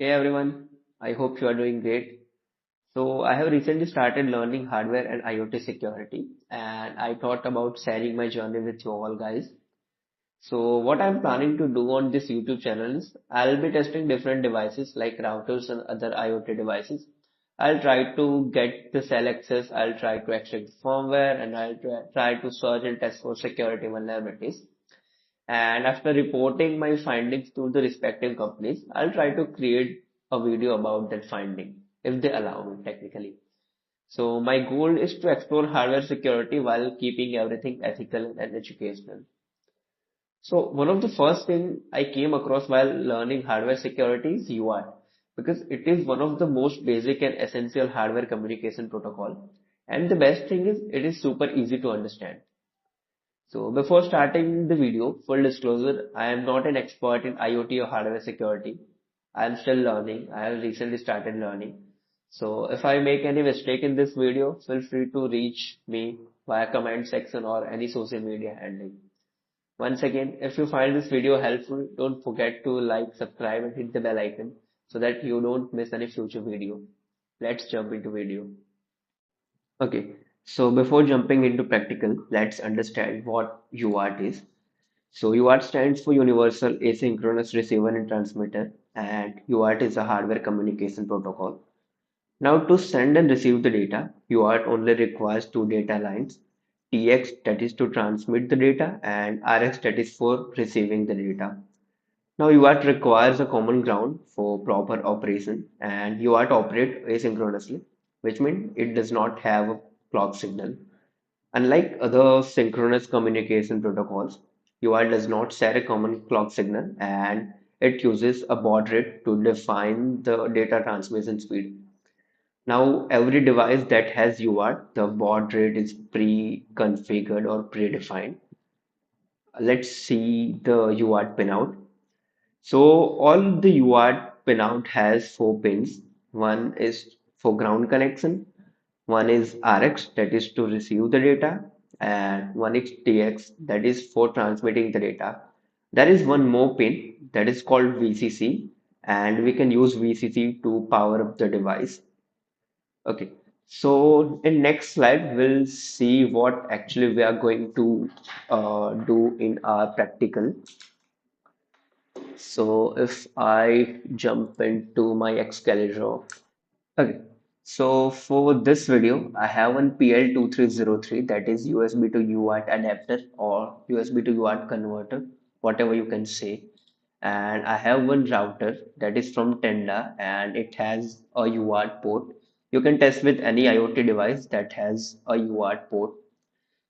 Hey everyone, I hope you are doing great. So I have recently started learning hardware and IoT security, and I thought about sharing my journey with you all guys. So what I'm planning to do on this YouTube channel is I'll be testing different devices like routers and other IoT devices. I'll try to get the cell access, I'll try to extract the firmware, and I'll try to search and test for security vulnerabilities. And after reporting my findings to the respective companies, I'll try to create a video about that finding if they allow me technically. So my goal is to explore hardware security while keeping everything ethical and educational. So one of the first thing I came across while learning hardware security is UART because it is one of the most basic and essential hardware communication protocol. And the best thing is it is super easy to understand. So before starting the video, full disclosure, I am not an expert in IoT or hardware security. I am still learning. I have recently started learning. So if I make any mistake in this video, feel free to reach me via comment section or any social media handle. Once again, if you find this video helpful, don't forget to like, subscribe and hit the bell icon so that you don't miss any future video. Let's jump into video. Okay, so before jumping into practical, let's understand what UART is. So UART stands for Universal Asynchronous Receiver and Transmitter, and UART is a hardware communication protocol. Now to send and receive the data, UART only requires two data lines, TX that is to transmit the data and RX that is for receiving the data. Now UART requires a common ground for proper operation and UART operate asynchronously, which means it does not have a clock signal. Unlike other synchronous communication protocols, UART does not share a common clock signal and it uses a baud rate to define the data transmission speed. Now, every device that has UART, the baud rate is pre-configured or predefined. Let's see the UART pinout. So all the UART pinout has four pins. One is for ground connection, one is RX that is to receive the data, and one is TX that is for transmitting the data. There is one more pin that is called VCC, and we can use VCC to power up the device. Okay, so in next slide we'll see what actually we are going to do in our practical. So if I jump into my accelerator, okay. So for this video, I have one PL2303 that is USB to UART adapter or USB to UART converter, whatever you can say. And I have one router that is from Tenda and it has a UART port. You can test with any IoT device that has a UART port.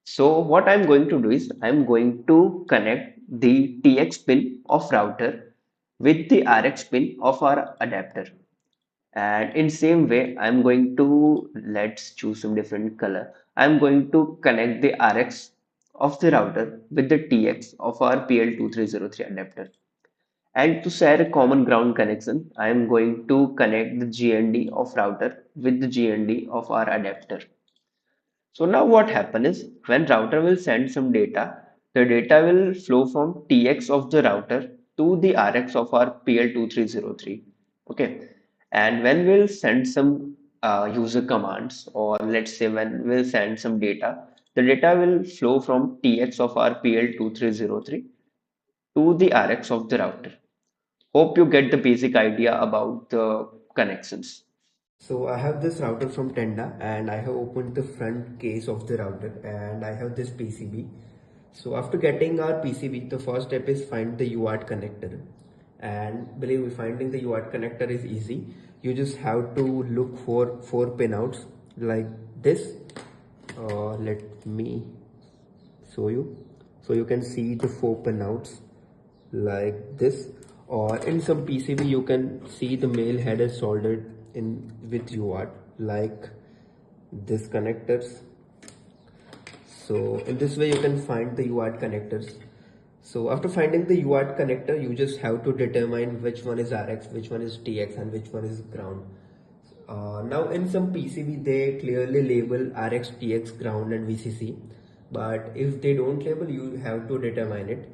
So what I'm going to do is I'm going to connect the TX pin of router with the RX pin of our adapter. And in same way, I'm going to, let's choose some different color. I'm going to connect the RX of the router with the TX of our PL2303 adapter. And to share a common ground connection, I am going to connect the GND of router with the GND of our adapter. So now what happens is when router will send some data, the data will flow from TX of the router to the RX of our PL2303. Okay. And when we'll send some user commands, or let's say when we'll send some data, the data will flow from TX of our PL2303 to the RX of the router. Hope you get the basic idea about the connections. So I have this router from Tenda and I have opened the front case of the router and I have this PCB. So after getting our PCB, the first step is find the UART connector. And believe me, finding the UART connector is easy. You just have to look for four pinouts like this. Let me show you. So you can see the four pinouts like this, or in some PCB you can see the male header soldered in with UART like this connectors. So in this way you can find the UART connectors. So after finding the UART connector, you just have to determine which one is RX, which one is TX and which one is ground. Now in some PCB they clearly label RX, TX, ground and VCC, but if they don't label, you have to determine it,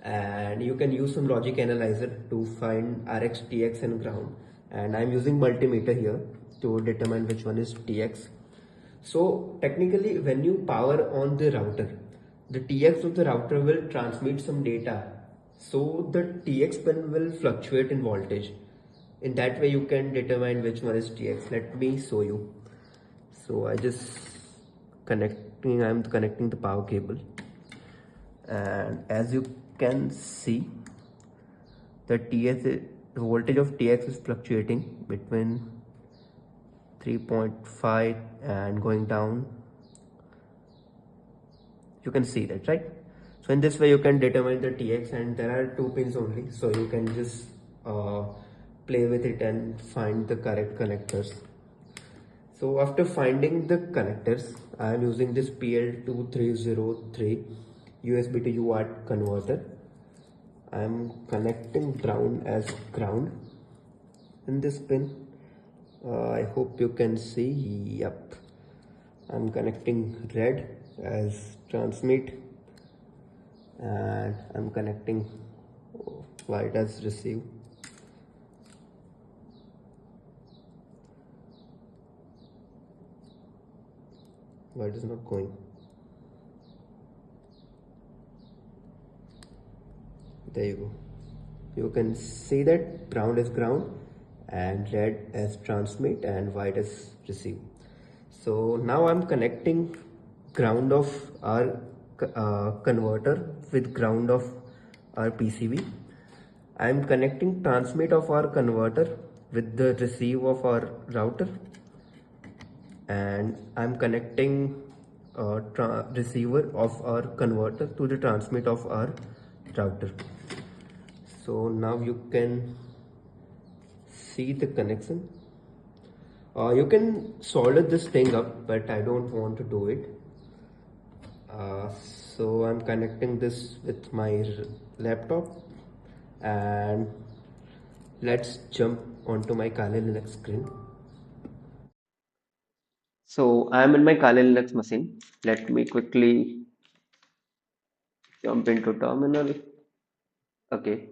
and you can use some logic analyzer to find RX, TX and ground, and I'm using multimeter here to determine which one is TX. So technically when you power on the router, the TX of the router will transmit some data, so the TX pin will fluctuate in voltage. In that way you can determine which one is TX. Let me show you. So I'm connecting the power cable, and as you can see, the voltage of TX is fluctuating between 3.5 and going down. You can see that, right? So in this way you can determine the TX, and there are two pins only, so you can just play with it and find the correct connectors. So after finding the connectors, I am using this PL2303 USB to UART converter. I am connecting ground as ground in this pin. I hope you can see. Yep, I'm connecting red as transmit, and I'm connecting white as receive. White is not going. There you go. You can see that brown is ground and red as transmit and white as receive. So now I'm connecting ground of our converter with ground of our PCB. I'm connecting transmit of our converter with the receive of our router, and I'm connecting receiver of our converter to the transmit of our router. So now you can see the connection. You can solder this thing up, but I don't want to do it. So I'm connecting this with my laptop, and let's jump onto my Kali Linux screen. So I'm in my Kali Linux machine. Let me quickly jump into terminal. Okay,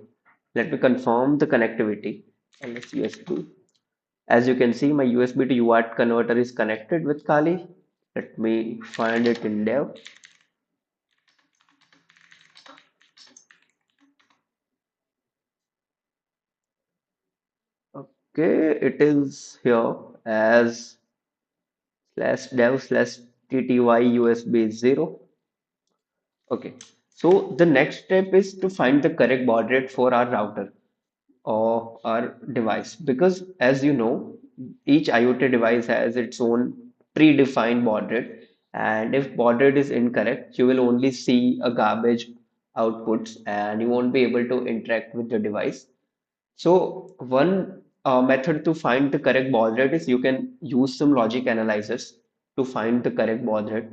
let me confirm the connectivity. LS USB. As you can see, my USB to UART converter is connected with Kali. Let me find it in dev. Okay, it is here as slash dev slash tty USB 0. Okay, so the next step is to find the correct baud rate for our router or our device, because as you know, each IoT device has its own predefined baud rate, and if baud rate is incorrect, you will only see a garbage outputs and you won't be able to interact with the device. So one method to find the correct baud rate is you can use some logic analyzers to find the correct baud rate.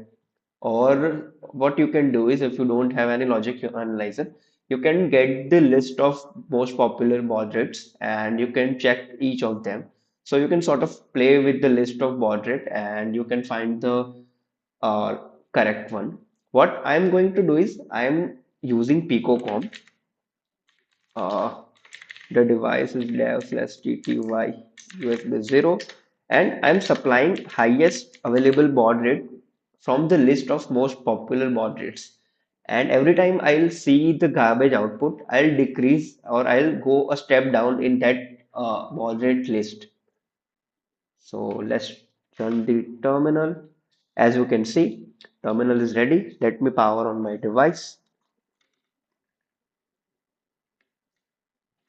Or what you can do is, if you don't have any logic analyzer, you can get the list of most popular baud rates and you can check each of them. So you can sort of play with the list of baud rate and you can find the uh, correct one. What I'm going to do is I'm using PicoCom. Uh, the device is dev slash tty USB 0, and I'm supplying highest available baud rate from the list of most popular baud rates. And every time I'll see the garbage output, I'll decrease or I'll go a step down in that baud rate list. So let's run the terminal. As you can see, terminal is ready. Let me power on my device.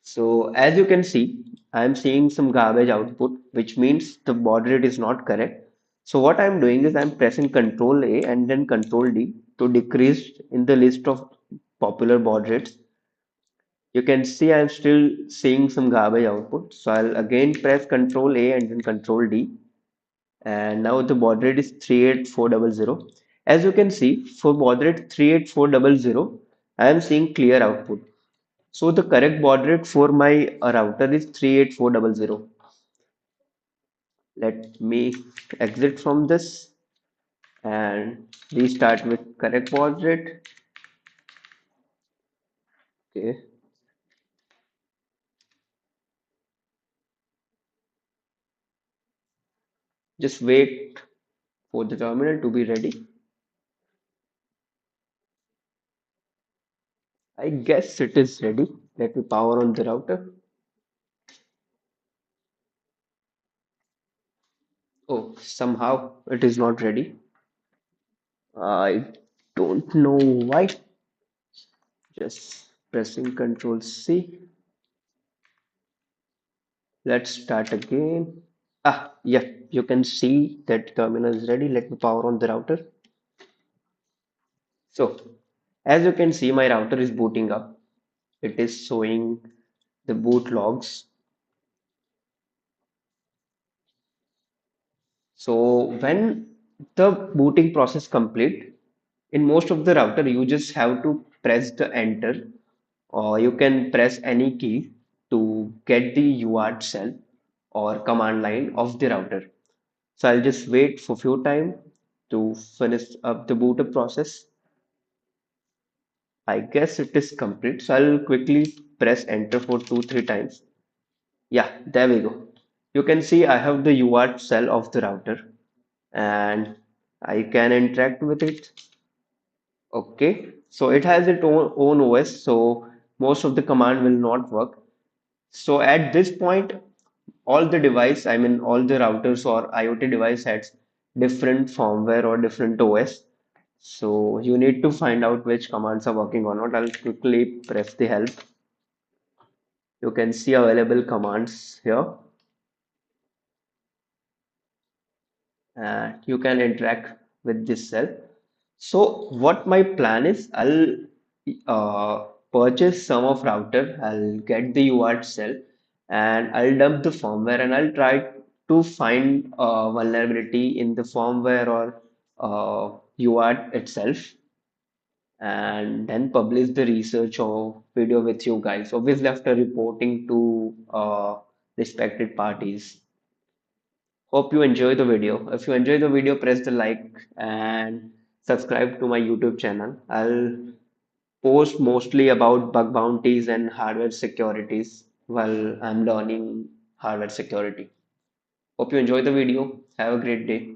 So as you can see, I'm seeing some garbage output, which means the baud rate is not correct. So what I'm doing is I'm pressing Control A and then Control D to decrease in the list of popular baud rates. You can see I'm still seeing some garbage output. So I'll again press Control A and then Control D. And now the baud rate is 38400. As you can see, for baud rate 38400, I am seeing clear output. So the correct baud rate for my router is 38400. Let me exit from this and restart with correct baud rate. Okay. Just wait for the terminal to be ready. I guess it is ready. Let me power on the router. Oh, somehow it is not ready. I don't know why. Just pressing Control C. Let's start again. Ah, yeah, you can see that terminal is ready. Let me power on the router. So, as you can see, my router is booting up. It is showing the boot logs. So, when the booting process complete, in most of the router, you just have to press the enter, or you can press any key to get the UART cell or command line of the router. So I'll just wait for few time to finish up the boot up process. I guess it is complete. So I'll quickly press enter for two, three times. Yeah, there we go. You can see I have the UART cell of the router and I can interact with it. Okay, so it has its own OS, so most of the command will not work. So at this point, all the device, I mean all the routers or IoT device has different firmware or different OS. So you need to find out which commands are working or not. I'll quickly press the help. You can see available commands here and you can interact with this cell. So what my plan is, I'll purchase some of router, I'll get the UART cell and I'll dump the firmware and I'll try to find vulnerability in the firmware or UART itself and then publish the research or video with you guys. Obviously after reporting to respected parties. Hope you enjoy the video. If you enjoy the video, press the like and subscribe to my YouTube channel. I'll post mostly about bug bounties and hardware securities while I'm learning hardware security. Hope you enjoy the video. Have a great day.